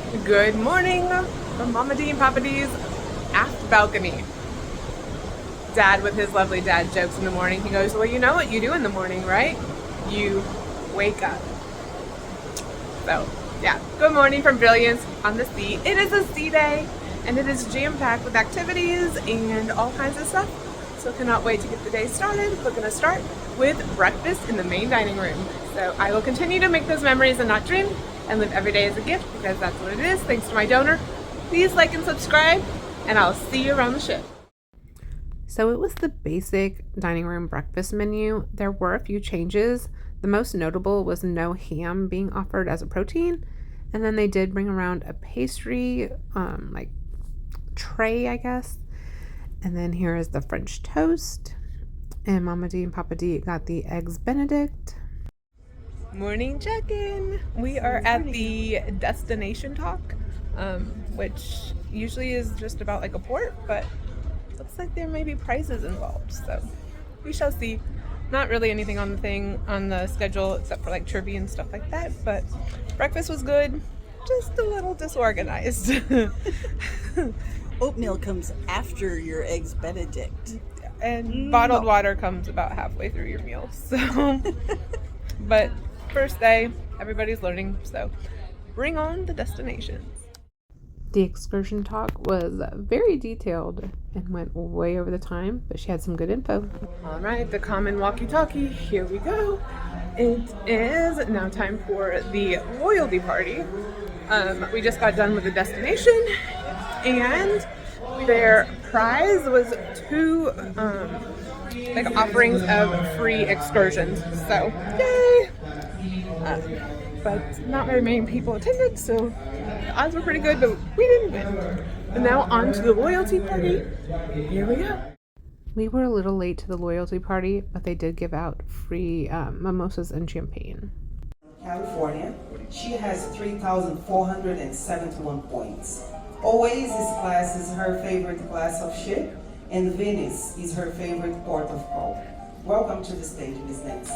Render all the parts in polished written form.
Good morning from Mama D and Papa D's aft balcony. Dad with his lovely dad jokes in the morning. He goes, well, you know what you do in the morning, right? You wake up. So, yeah. Good morning from Brilliance on the sea. It is a sea day, and it is jam-packed with activities and all kinds of stuff. So cannot wait to get the day started. We're going to start with breakfast in the main dining room. So I will continue to make those memories and not dream, and live every day as a gift, because that's what it is, thanks to my donor. Please like and subscribe, and I'll see you around the ship. So it was the basic dining room breakfast menu. There were a few changes. The most notable was no ham being offered as a protein, and then they did bring around a pastry, like tray, I guess. And then here is the French toast, and Mama D and Papa D got the eggs Benedict. Morning check-in. We are at the destination talk, which usually is just about like a port, but looks like there may be prizes involved, so we shall see. Not really anything on the schedule except for like trivia and stuff like that, but breakfast was good, just a little disorganized. Oatmeal comes after your eggs Benedict. And bottled water comes about halfway through your meal, so but first day, everybody's learning, so bring on the destinations. The excursion talk was very detailed and went way over the time, but she had some good info. All right, the common walkie-talkie, here we go. It is now time for the loyalty party. We just got done with the destination, and their prize was 2 like offerings of free excursions. So yay! But not very many people attended, so the odds were pretty good, but we didn't win. And now on to the loyalty party. Here we go. We were a little late to the loyalty party, but they did give out free mimosas and champagne. California. She has 3,471 points. Oasis class is her favorite class of ship, and Venice is her favorite port of call. Welcome to the stage, Miss Nancy.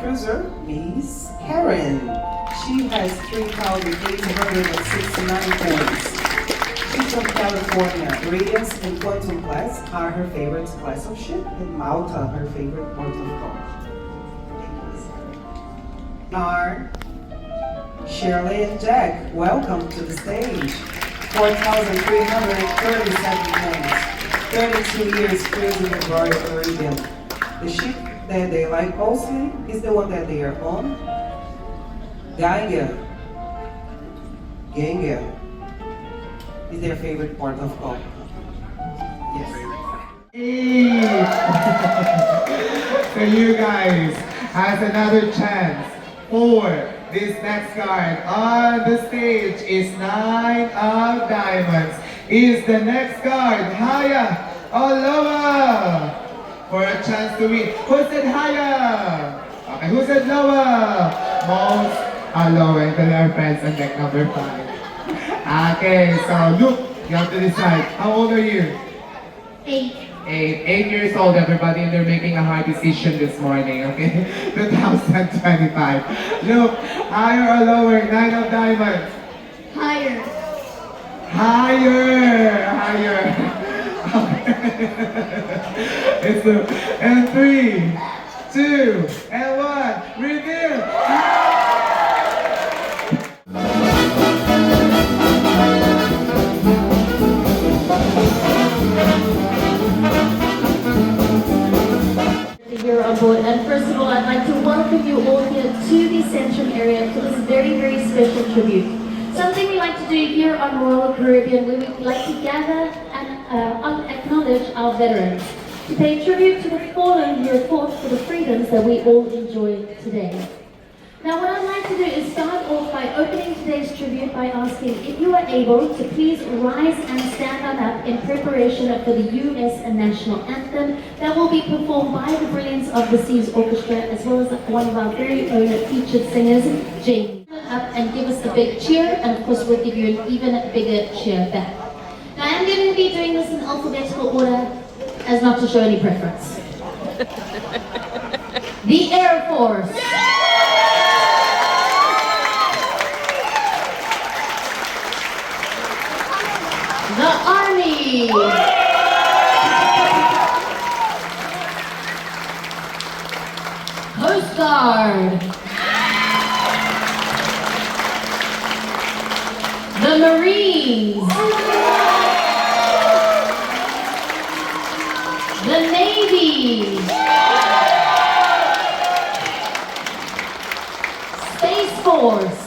Cruiser, Miss Karen. She has 3,869 points. She's from California. Brilliance and Quantum class are her favorite class of ship, and Malta her favorite port of call. Are Shirley and Jack, welcome to the stage. 4,337 points. 32 years cruising the Royal Caribbean. The ship that they like mostly is the one that they are on. Ganga is their favorite port of call. Yes. So you guys has another chance for this next card on the stage is 9 of diamonds. Is the next card higher or lower? For a chance to win. Who said higher? Okay, who said lower? Most are lower than our friends on deck number 5. Okay, so look, you have to decide. How old are you? 8. 8 years old, everybody, and they're making a hard decision this morning, okay? 2025. Look, higher or lower? 9 of diamonds. Higher. Higher. It's and 3, 2, and 1. Reveal. You're on board, and first of all, I'd like to welcome you all here to the Centrum area for this very, very special tribute. Something we like to do here on Royal Caribbean, we would like to gather and acknowledge our veterans, to pay tribute to the fallen who have fought for the freedoms that we all enjoy today. Now what I'd like to do is start off by opening today's tribute by asking if you are able to please rise and stand on up in preparation for the US National Anthem that will be performed by the Brilliance of the Seas Orchestra, as well as one of our very own featured singers, Jamie. Up and give us a big cheer, and of course we'll give you an even bigger cheer back. Now I'm going to be doing this in alphabetical order as not to show any preference. The Air Force. Army. Coast Guard. The Marines. The Navy. Space Force.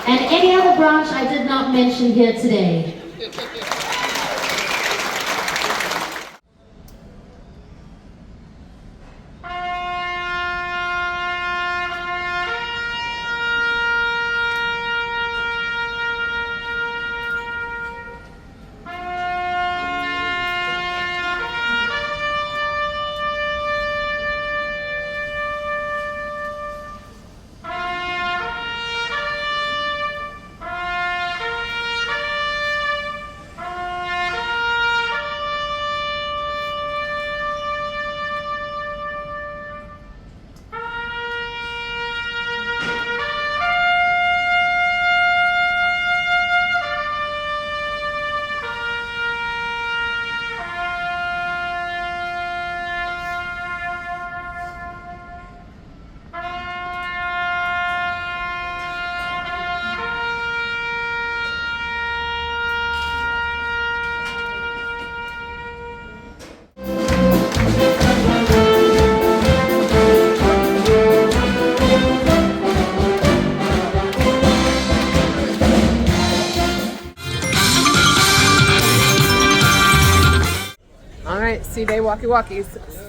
And any other branch I did not mention here today. Sea Day walkie-walkies.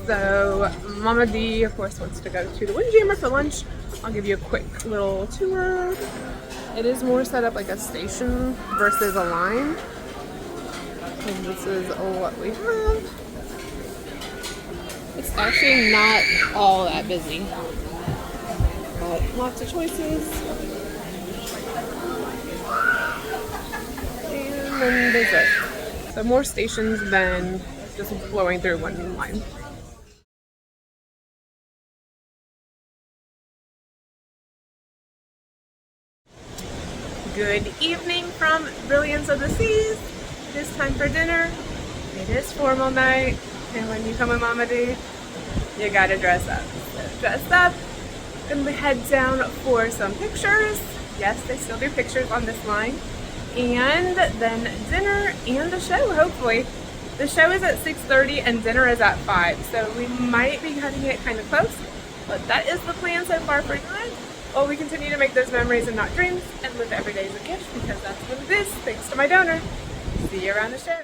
So Mama D, of course, wants to go to the Windjammer for lunch. I'll give you a quick little tour. It is more set up like a station versus a line. And this is what we have. It's actually not all that busy, but lots of choices. And then visit. So more stations than just flowing through one line. Good evening from Brilliance of the Seas. It is time for dinner. It is formal night, and when you come with Mama D, you gotta dress up. So dress up, and we head down for some pictures. Yes, they still do pictures on this line. And then dinner and a show, hopefully. The show is at 6:30 and dinner is at 5, so we might be cutting it kind of close, but that is the plan so far for tonight. Well, we continue to make those memories and not dreams and live every day as a gift, because that's what it is, thanks to my donor. See you around the show.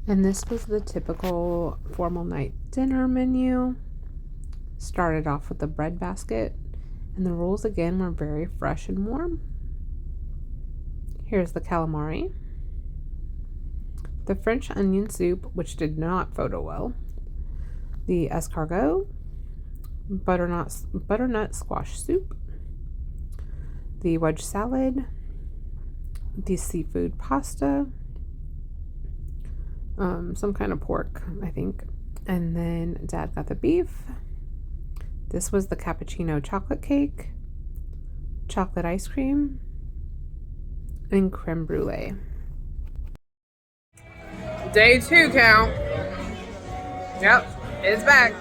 And this was the typical formal night dinner menu. Started off with the bread basket, and the rolls again were very fresh and warm. Here's the calamari, the French onion soup, which did not photo well, the escargot, butternut squash soup, the wedge salad, the seafood pasta, some kind of pork, I think, and then Dad got the beef. This was the cappuccino chocolate cake, chocolate ice cream, and creme brulee. Day 2 count. Yep, it's back.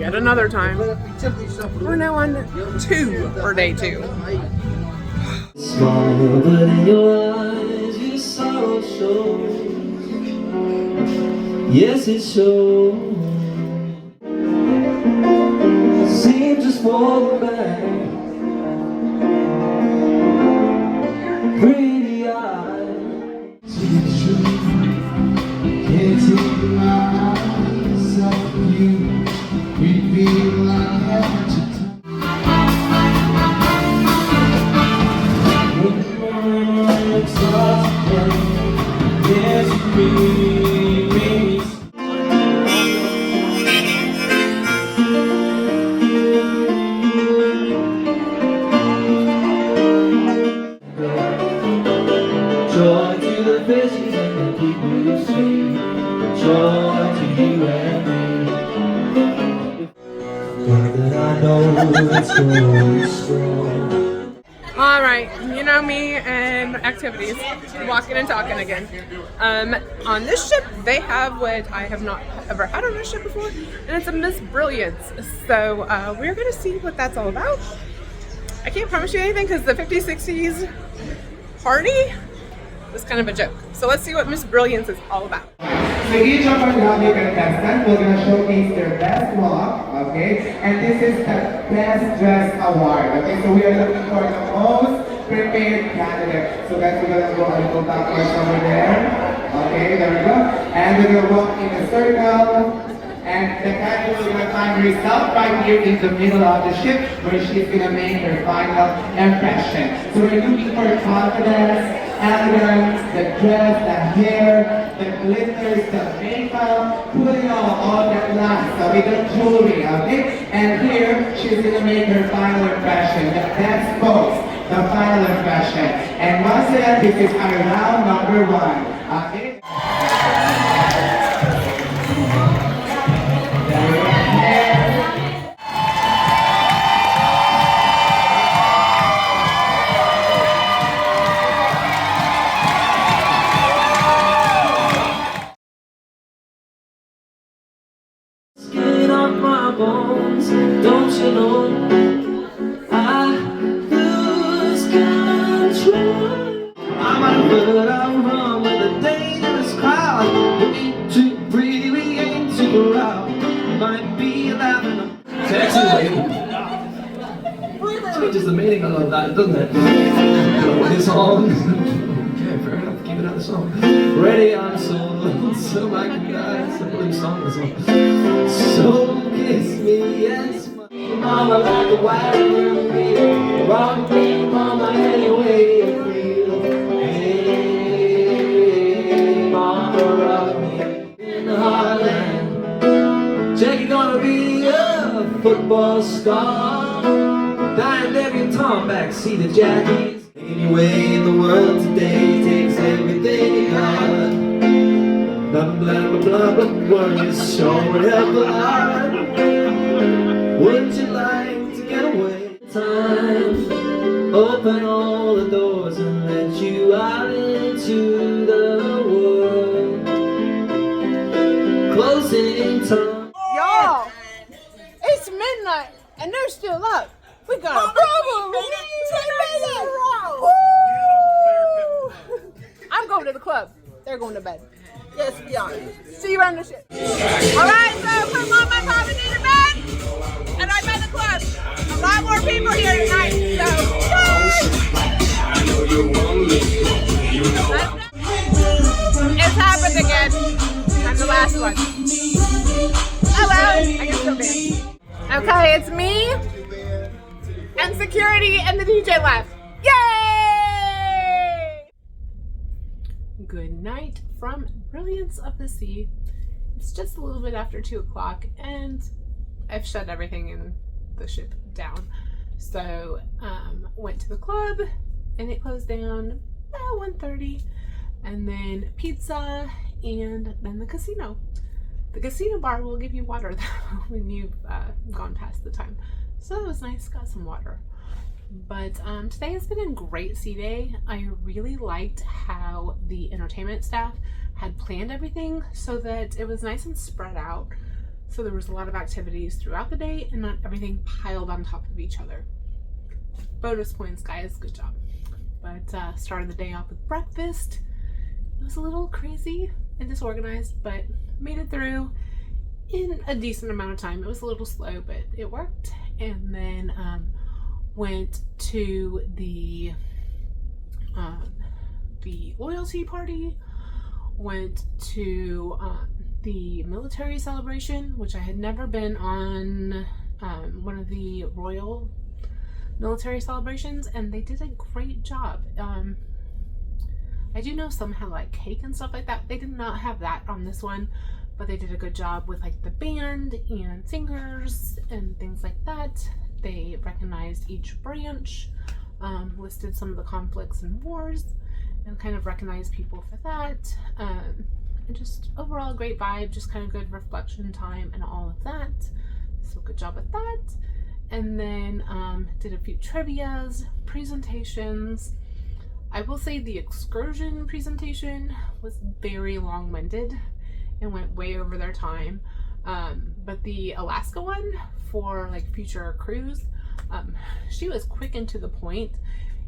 yet another time. We're now on 2 for day 2. Smile, but in your eyes your sorrow shows. Yes, it shows. Seem just fall back. Pretty eyes. See the truth. Can't take my eyes off you. We feel like having to joy to the fishes and the people you see. Joy to you and me. But that I know it's going strong. All right, you know me and activities, walking and talking again. On this ship, they have what I have not ever had on this ship before, and it's a Miss Brilliance. So we're gonna see what that's all about. I can't promise you anything because the 50s, 60s party was kind of a joke. So let's see what Miss Brilliance is all about. So each of our lovely contestants, we're going to showcase their best walk, okay? And this is the Best Dress Award, okay? So we are looking for the most prepared candidate. So guys, we're going to go a little backwards over there. Okay, there we go. And we're going to walk in a circle. And the candidate is going to find herself right here in the middle of the ship where she's going to make her final impression. So we're looking for confidence, elegance, the dress, the hair, the glitters, the makeup, putting all that last, so with the jewelry, okay? And here, she's going to make her final impression, the best pose, the final impression. And once again, this is our round number 1, okay? Skin off my bones, don't you know? I lose control. I'm out but I'm wrong with a dangerous crowd. We ain't too pretty, we ain't too proud. Might be laughing. Actually, changes the meaning of that, doesn't it? This song. Okay, fair enough. Keep it out of the song. Ready, I'm so lonesome I can die. It's a blues song, this one. So kiss me, yes, mama, like a wild wheel. Rock me, mama, any way you feel. Hey, mama, rock me in the heartland. Jack, you're gonna be a football star. Dying every time backseat of Jackie's. Anyway in the world today takes everything you got. Blah blah blah blah blah, work is sure ever hard. Would you like to get away? Time, open all the doors and let you out into the world. Closing time. Y'all, it's midnight and they're still up. We got a problem. I'm going to the club. They're going to bed. Yes, we are. See you around the ship. All right, so put mom and papa need to bed, and I'm at the club. A lot more people here tonight, so it's happened again. I'm the last one. Oh well, I can still dance. Okay, it's me and security and the DJ left. Yay! Good night from Brilliance of the Sea. It's just a little bit after 2 o'clock and I've shut everything in the ship down. So went to the club and it closed down about 1:30, and then pizza and then the casino. The casino bar will give you water though when you've gone past the time. So that was nice, got some water. But today has been a great sea day. I really liked how the entertainment staff had planned everything so that it was nice and spread out. So there was a lot of activities throughout the day and not everything piled on top of each other. Bonus points, guys, good job. But started the day off with breakfast. It was a little crazy and disorganized, but made it through in a decent amount of time. It was a little slow, but it worked. And then went to the loyalty party, went to the military celebration, which I had never been on one of the royal military celebrations, and they did a great job. I do know some have like cake and stuff like that. They did not have that on this one, but they did a good job with like the band and singers and things like that. They recognized each branch, listed some of the conflicts and wars, and kind of recognized people for that. And just overall great vibe, just kind of good reflection time and all of that. So good job with that. And then did a few trivias, presentations. I will say the excursion presentation was very long-winded and went way over their time. But the Alaska one for like future cruise, she was quick and to the point,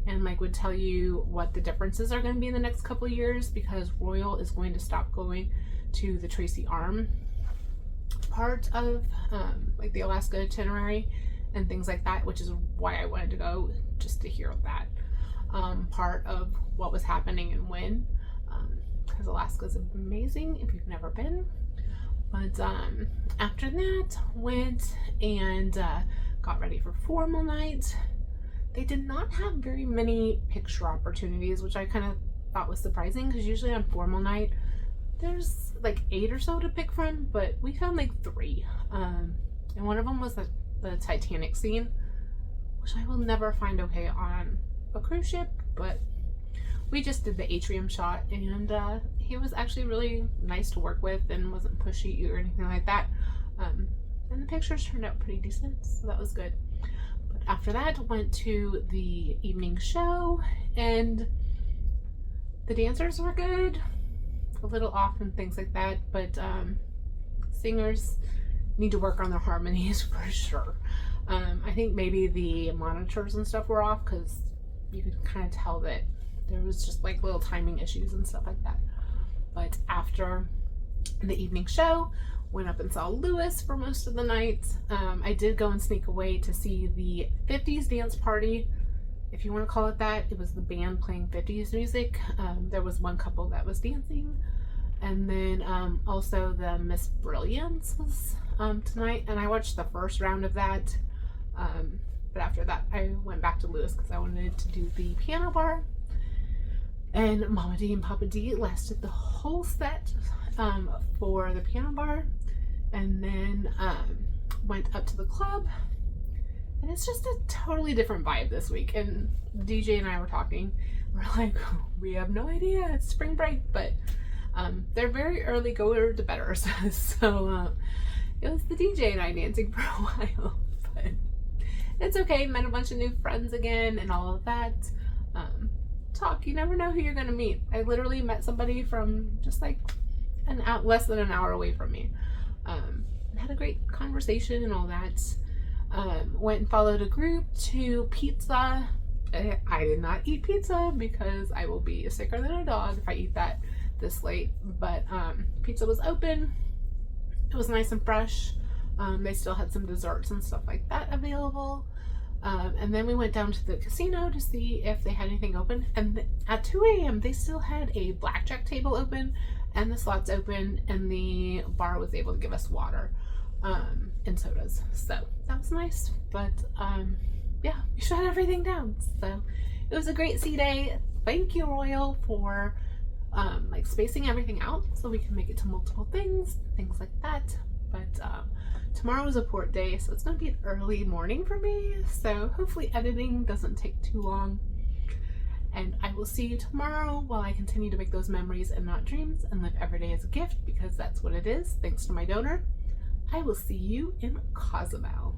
and like would tell you what the differences are going to be in the next couple of years, because Royal is going to stop going to the Tracy Arm part of like the Alaska itinerary and things like that, which is why I wanted to go, just to hear that part of what was happening and when, because Alaska is amazing if you've never been. But after that, went and got ready for formal night. They did not have very many picture opportunities, which I kind of thought was surprising, because usually on formal night there's like 8 or so to pick from, but we found like 3. And one of them was the Titanic scene, which I will never find okay on a cruise ship, but we just did the atrium shot, and he was actually really nice to work with and wasn't pushy or anything like that. And the pictures turned out pretty decent, so that was good. But after that, went to the evening show, and the dancers were good, a little off and things like that, but singers need to work on their harmonies for sure. I think maybe the monitors and stuff were off, because you could kind of tell that there was just like little timing issues and stuff like that. But after the evening show, went up and saw Louis for most of the night. I did go and sneak away to see the 50s dance party, if you want to call it that. It was the band playing 50s music. There was one couple that was dancing, and then also the Miss Brilliance was tonight, and I watched the first round of that. But after that, I went back to Louis because I wanted to do the piano bar. And Mama D and Papa D lasted the whole set for the piano bar. And then went up to the club. And it's just a totally different vibe this week. And DJ and I were talking. We're like, we have no idea. It's spring break. But they're very early goer to bedders. So it was the DJ and I dancing for a while. But it's okay. Met a bunch of new friends again and all of that. Talk. You never know who you're going to meet. I literally met somebody from just like less than an hour away from me. And had a great conversation and all that. Went and followed a group to pizza. I did not eat pizza because I will be sicker than a dog if I eat that this late. But pizza was open. It was nice and fresh. They still had some desserts and stuff like that available. And then we went down to the casino to see if they had anything open. And at 2 a.m. they still had a blackjack table open and the slots open, and the bar was able to give us water and sodas. So that was nice. But yeah, we shut everything down. So it was a great sea day. Thank you, Royal, for like spacing everything out so we can make it to multiple things like that. But tomorrow is a port day, so it's going to be an early morning for me, so hopefully editing doesn't take too long. And I will see you tomorrow while I continue to make those memories and not dreams and live every day as a gift, because that's what it is, thanks to my donor. I will see you in Cozumel.